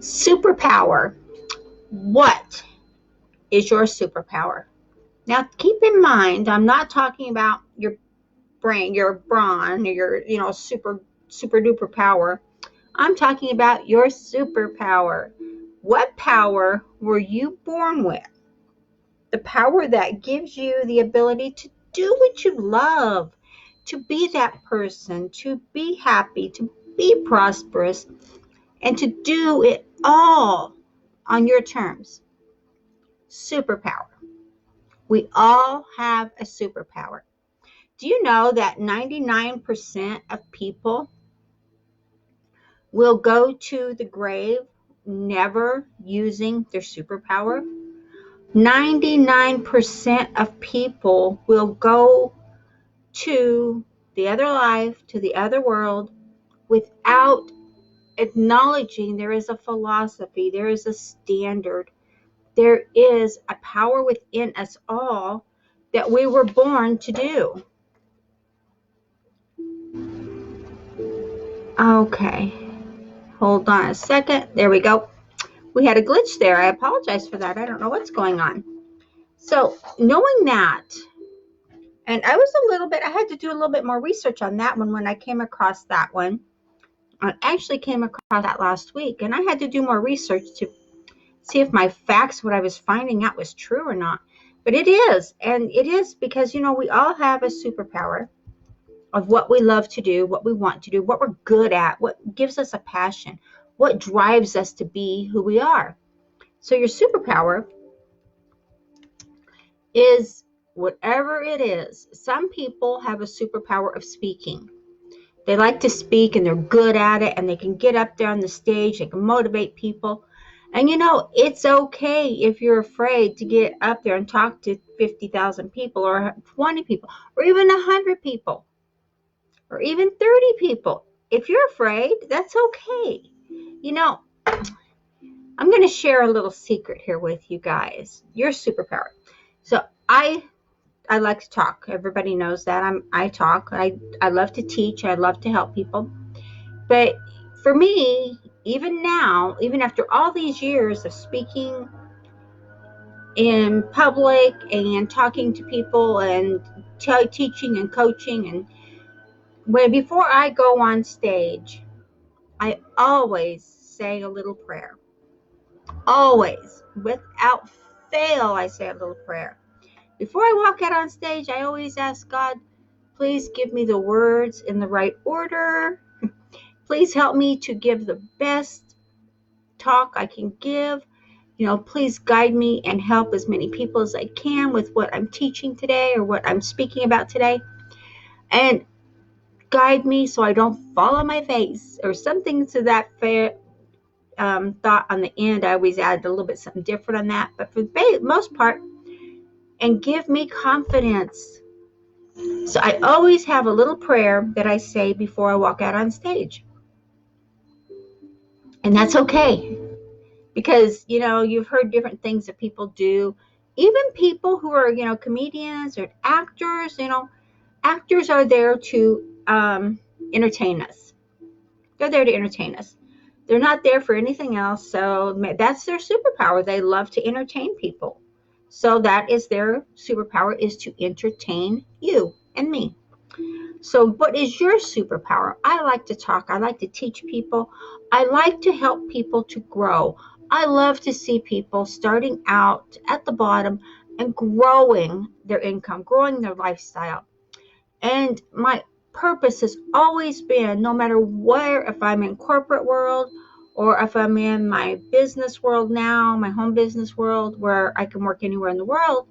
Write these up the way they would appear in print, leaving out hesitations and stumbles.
Superpower. What is your superpower? Now, keep in mind, I'm not talking about your brain, your brawn, your super duper power. I'm talking about your superpower. What power were you born with? The power that gives you the ability to do what you love, to be that person, to be happy, to be prosperous, and to do it all on your terms. Superpower. We all have a superpower. Do you know that 99% of people will go to the grave never using their superpower? 99% of people will go to the other life, to the other world, without acknowledging there is a philosophy, there is a standard, there is a power within us all that we were born to do. Okay, hold on a second. There we go. We had a glitch there. I apologize for that. I don't know what's going on. So, knowing that, and I had to do a little bit more research on that one when I came across that one. I actually came across that last week, and I had to do more research to see if my facts, what I was finding out, was true or not. But it is, and it is because, we all have a superpower of what we love to do, what we want to do, what we're good at, what gives us a passion, what drives us to be who we are. So your superpower is whatever it is. Some people have a superpower of speaking. They like to speak and they're good at it and they can get up there on the stage, they can motivate people. And it's okay if you're afraid to get up there and talk to 50,000 people or 20 people or even 100 people or even 30 people. If you're afraid, that's okay. I'm going to share a little secret here with you guys. Your superpower. So I like to talk. Everybody knows that. I talk. I love to teach. I love to help people. But for me, even now, even after all these years of speaking in public and talking to people and teaching and coaching, and before I go on stage, I always say a little prayer. Always, without fail, I say a little prayer. Before I walk out on stage, I always ask God, please give me the words in the right order. Please help me to give the best talk I can give. Please guide me and help as many people as I can with what I'm teaching today or what I'm speaking about today. And guide me so I don't fall on my face or something to that thought on the end. I always add a little bit something different on that. But for the most part, and give me confidence. So I always have a little prayer that I say before I walk out on stage. And that's okay. Because, you've heard different things that people do. Even people who are, comedians or actors, actors are there to entertain us. They're there to entertain us. They're not there for anything else. So that's their superpower. They love to entertain people. So that is their superpower, is to entertain you and me. So what is your superpower? I like to talk. I like to teach people. I like to help people to grow. I love to see people starting out at the bottom and growing their income, growing their lifestyle. And my purpose has always been, no matter where, if I'm in corporate world or if I'm in my business world now, my home business world, where I can work anywhere in the world.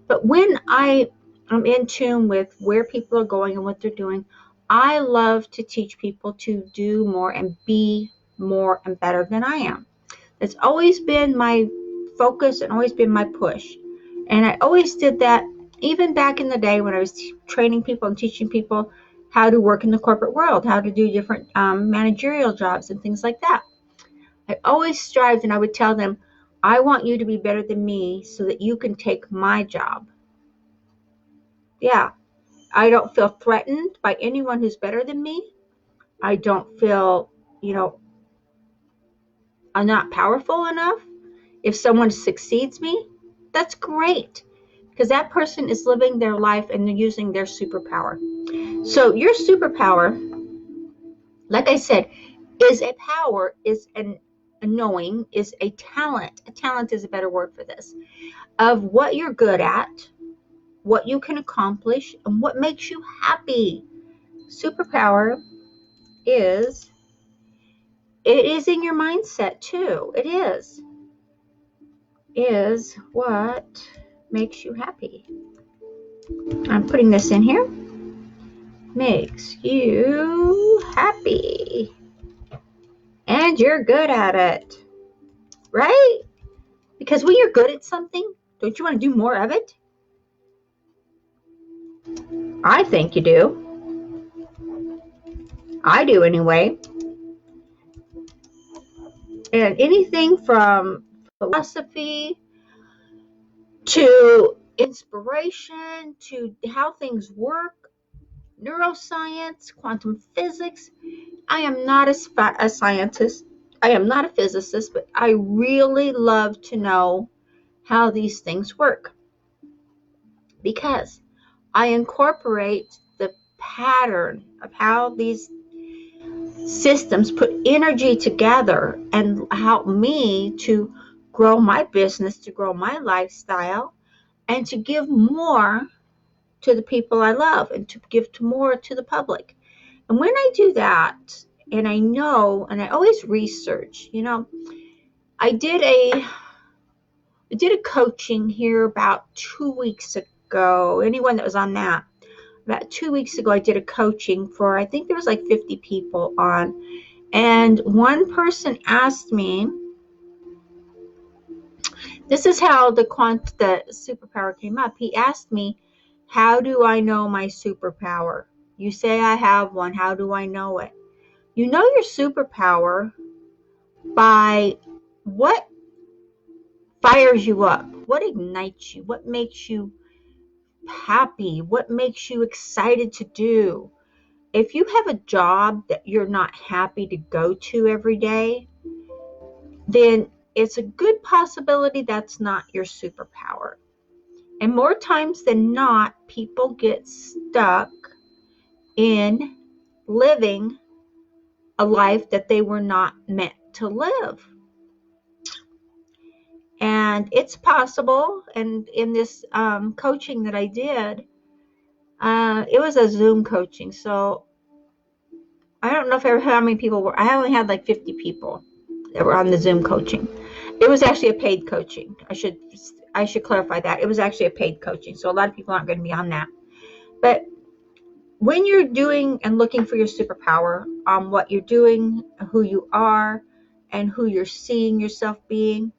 But when I'm in tune with where people are going and what they're doing, I love to teach people to do more and be more and better than I am. It's always been my focus and always been my push. And I always did that even back in the day when I was training people and teaching people how to work in the corporate world, how to do different managerial jobs and things like that. I always strived and I would tell them, I want you to be better than me so that you can take my job. Yeah, I don't feel threatened by anyone who's better than me. I don't feel, I'm not powerful enough, if someone succeeds me, that's great, because that person is living their life and they're using their superpower. So your superpower, like I said, is a power, is a knowing, is a talent. A talent is a better word for this, of what you're good at, what you can accomplish, and what makes you happy. Superpower is, it is in your mindset too. It is what makes you happy. I'm putting this in here. Makes you happy. And you're good at it, right? Because when you're good at something, don't you want to do more of it? I think you do. I do anyway. And anything from philosophy to inspiration to how things work, neuroscience, quantum physics. I am not a scientist. I am not a physicist, but I really love to know how these things work, because I incorporate the pattern of how these systems put energy together and help me to grow my business, to grow my lifestyle, and to give more to the people I love and to give more to the public. And when I do that, and I know, and I always research, I did a coaching here about 2 weeks ago. Anyone that was on that, about 2 weeks ago, I did a coaching for, I think there was like 50 people on. And one person asked me, this is how the superpower came up. He asked me, how do I know my superpower? You say I have one. How do I know it? You know your superpower by what fires you up, what ignites you, what makes you happy, what makes you excited to do. If you have a job that you're not happy to go to every day, then it's a good possibility that's not your superpower. And more times than not, people get stuck in living a life that they were not meant to live. And it's possible. And in this coaching that I did, it was a Zoom coaching. So I don't know how many people were. I only had like 50 people that were on the Zoom coaching. It was actually a paid coaching. I should clarify that. It was actually a paid coaching. So a lot of people aren't going to be on that. But when you're doing and looking for your superpower, on what you're doing, who you are, and who you're seeing yourself being,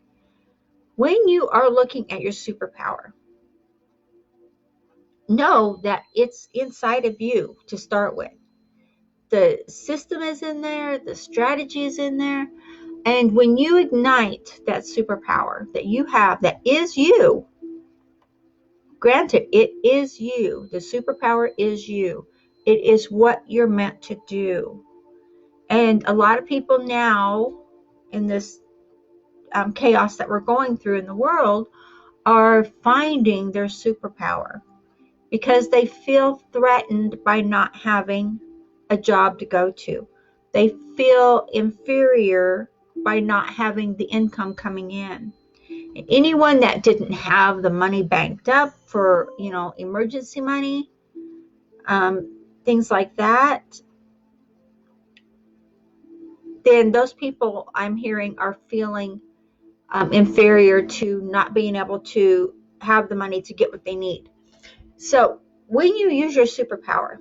when you are looking at your superpower, know that it's inside of you to start with. The system is in there, the strategy is in there, and when you ignite that superpower that you have, that is you, granted, it is you, the superpower is you, it is what you're meant to do. And a lot of people now, in this chaos that we're going through in the world, are finding their superpower because they feel threatened by not having a job to go to. They feel inferior by not having the income coming in. Anyone that didn't have the money banked up for, emergency money, things like that, then those people, I'm hearing, are feeling inferior to not being able to have the money to get what they need. So when you use your superpower,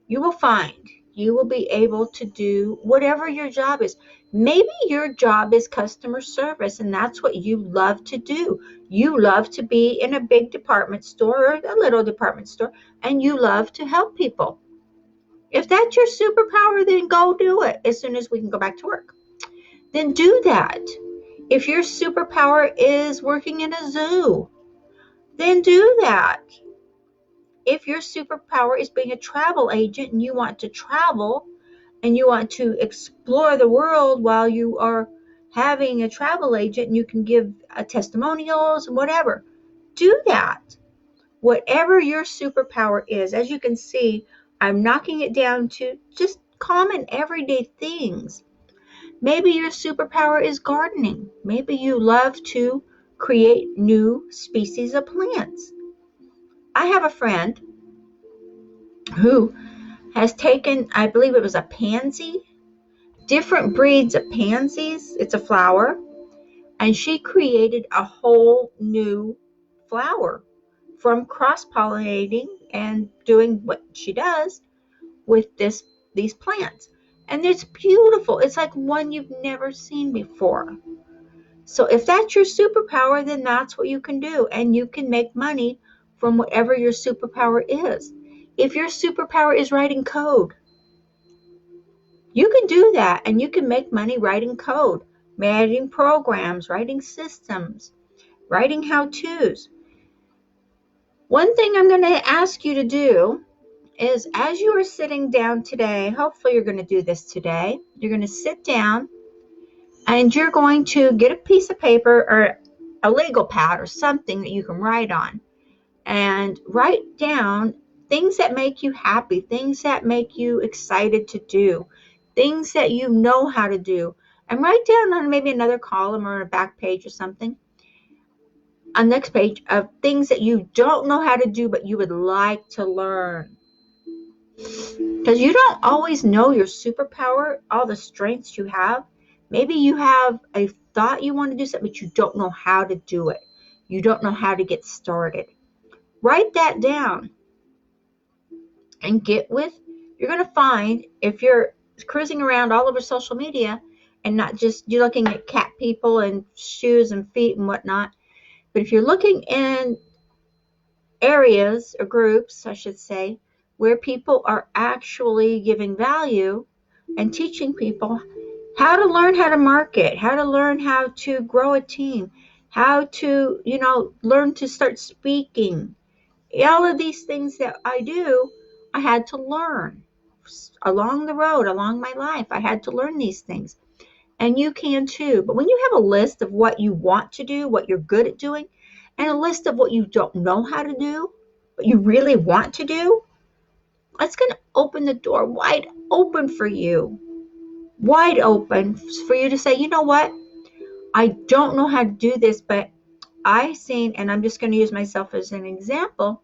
you will find you will be able to do whatever your job is. Maybe your job is customer service, and that's what you love to do. You love to be in a big department store or a little department store, and you love to help people. If that's your superpower, then go do it as soon as we can go back to work. Then do that. If your superpower is working in a zoo, then do that. If your superpower is being a travel agent and you want to travel and you want to explore the world while you are having a travel agent, and you can give testimonials and whatever. Do that. Whatever your superpower is, as you can see, I'm knocking it down to just common everyday things. Maybe your superpower is gardening. Maybe you love to create new species of plants. I have a friend who has taken, I believe it was a pansy, different breeds of pansies. It's a flower. And she created a whole new flower from cross-pollinating and doing what she does with these plants. And it's beautiful. It's like one you've never seen before. So if that's your superpower, then that's what you can do. And you can make money from whatever your superpower is. If your superpower is writing code, you can do that, and you can make money writing code, writing programs, writing systems, writing how-tos. One thing I'm going to ask you to do is, as you are sitting down today, hopefully you're going to do this today, you're going to sit down and you're going to get a piece of paper or a legal pad or something that you can write on, and write down things that make you happy, things that make you excited to do, things that you know how to do, and write down on maybe another column or a back page or something, on the next page, of things that you don't know how to do but you would like to learn. Because you don't always know your superpower, all the strengths you have. Maybe you have a thought you want to do something, but you don't know how to do it. You don't know how to get started. Write that down and get with. You're going to find, if you're cruising around all over social media and not just you're looking at cat people and shoes and feet and whatnot, but if you're looking in areas or groups, I should say, where people are actually giving value and teaching people how to learn how to market, how to learn how to grow a team, how to, learn to start speaking. All of these things that I do, I had to learn along the road, along my life. I had to learn these things. And you can too. But when you have a list of what you want to do, what you're good at doing, and a list of what you don't know how to do, but you really want to do, that's going to open the door wide open for you. Wide open for you to say, you know what? I don't know how to do this, but I've seen, and I'm just going to use myself as an example.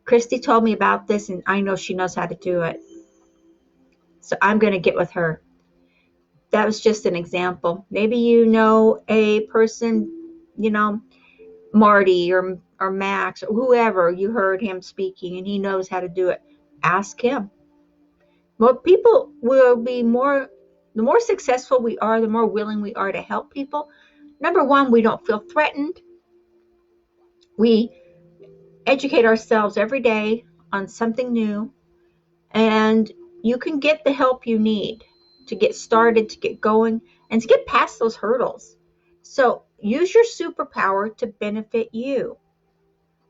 Christy told me about this, and I know she knows how to do it. So I'm going to get with her. That was just an example. Maybe you know a person, Marty or Max or whoever, you heard him speaking and he knows how to do it. Ask him. Well, people will be the more successful we are, the more willing we are to help people. Number one, we don't feel threatened. We educate ourselves every day on something new, and you can get the help you need to get started, to get going, and to get past those hurdles. So use your superpower to benefit you.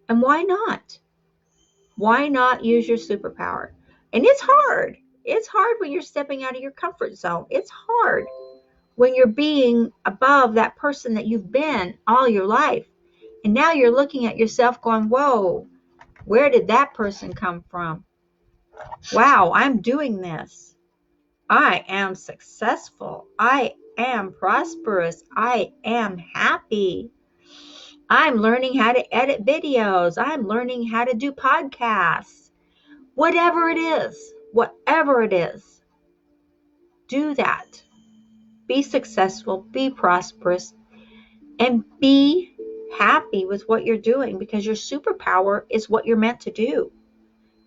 And why not? Why not use your superpower? And it's hard. It's hard when you're stepping out of your comfort zone. It's hard when you're being above that person that you've been all your life. And now you're looking at yourself going, whoa, where did that person come from? Wow, I'm doing this. I am successful. I am prosperous. I am happy. I'm learning how to edit videos. I'm learning how to do podcasts. Whatever it is, do that. Be successful, be prosperous, and be happy with what you're doing, because your superpower is what you're meant to do.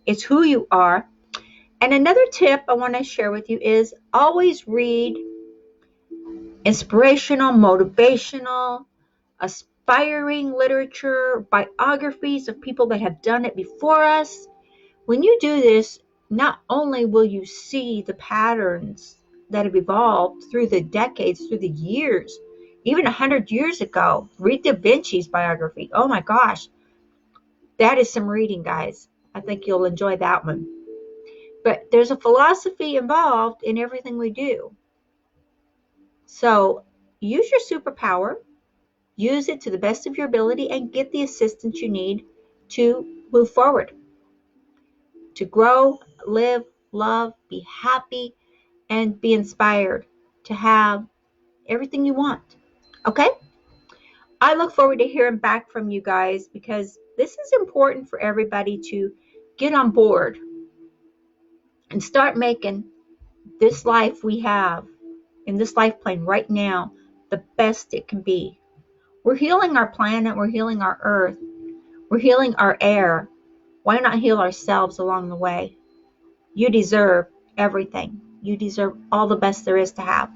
It's who you are. And another tip I want to share with you is always read inspirational, motivational, aspiring literature, biographies of people that have done it before us. When you do this, not only will you see the patterns that have evolved through the decades, through the years, even 100 years ago, read Da Vinci's biography. Oh my gosh, that is some reading, guys. I think you'll enjoy that one. But there's a philosophy involved in everything we do. So use your superpower, use it to the best of your ability, and get the assistance you need to move forward, to grow, live, love, be happy, and be inspired to have everything you want. Okay? I look forward to hearing back from you guys because this is important for everybody to get on board and start making this life we have in this life plane right now the best it can be. We're healing our planet, we're healing our earth, we're healing our air. Why not heal ourselves along the way? You deserve everything. You deserve all the best there is to have.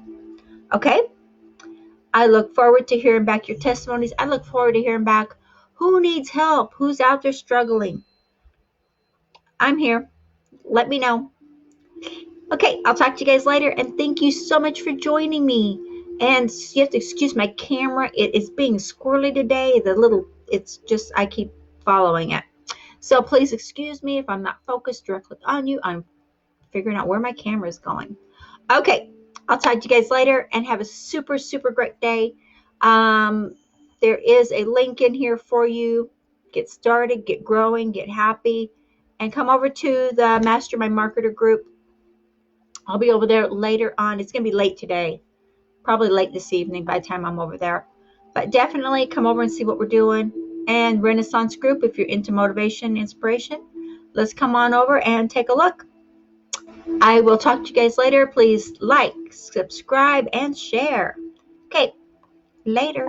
Okay? I look forward to hearing back your testimonies. I look forward to hearing back who needs help, who's out there struggling. I'm here. Let me know. Okay, I'll talk to you guys later, and thank you so much for joining me. And you have to excuse my camera. It is being squirrely today. It's just, I keep following it. So please excuse me if I'm not focused directly on you. I'm figuring out where my camera is going. Okay, I'll talk to you guys later, and have a super, super great day. There is a link in here for you. Get started, get growing, get happy, and come over to the Mastermind Marketer group. I'll be over there later on. It's going to be late today, probably late this evening by the time I'm over there. But definitely come over and see what we're doing. And Renaissance group, if you're into motivation, inspiration, let's come on over and take a look. I will talk to you guys later. Please like, subscribe, and share. Okay, later.